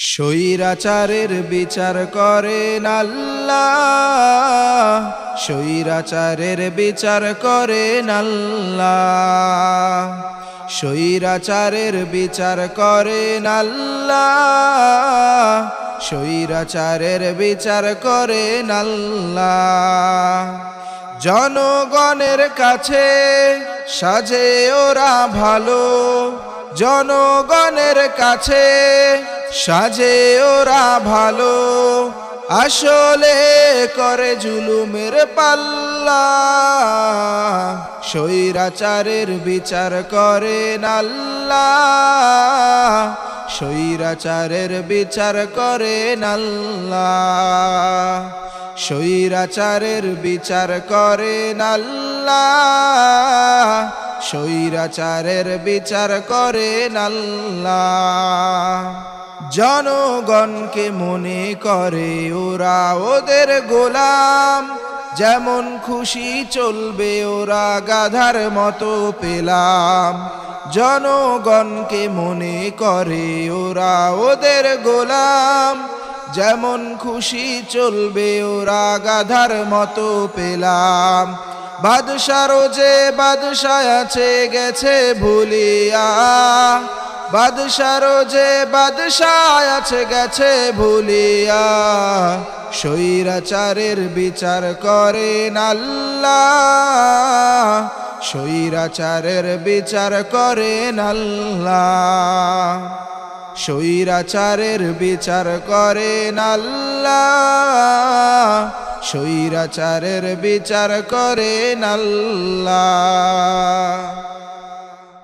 স্বৈরাচারের বিচার করেন আল্লাহ, স্বৈরাচারের বিচার করেন আল্লাহ, স্বৈরাচারের বিচার করেন আল্লাহ, স্বৈরাচারের বিচার করেন আল্লাহ। জনগণের কাছে সাজে ওরা ভালো, জনগণের কাছে সাজে ওরা ভালো, আসলে করে জুলুমের পাল্লা। স্বৈরাচারের বিচার করেন আল্লাহ, স্বৈরাচারের বিচার করেন আল্লাহ, স্বৈরাচারের বিচার করেন আল্লাহ, স্বৈরাচারের বিচার করেন আল্লাহ। জনগণকে মনে করে ওরা ওদের গোলাম, যেমন খুশি চলবে ওরা গাধার মতো পেলাম। জনগণকে মনে করে ওরা ওদের গোলাম, যেমন খুশি চলবে ওরা গাধার মতো পেলাম। বাদশারও যে বাদশাহ আছে গেছে ভুলিয়া, বাদশারও যে বাদশাহ আছে গেছে ভুলিয়া। স্বৈরাচারের বিচার করেন আল্লাহ, স্বৈরাচারের বিচার করেন আল্লাহ, স্বৈরাচারের বিচার করেন আল্লাহ, স্বৈরাচারের বিচার করেন আল্লাহ।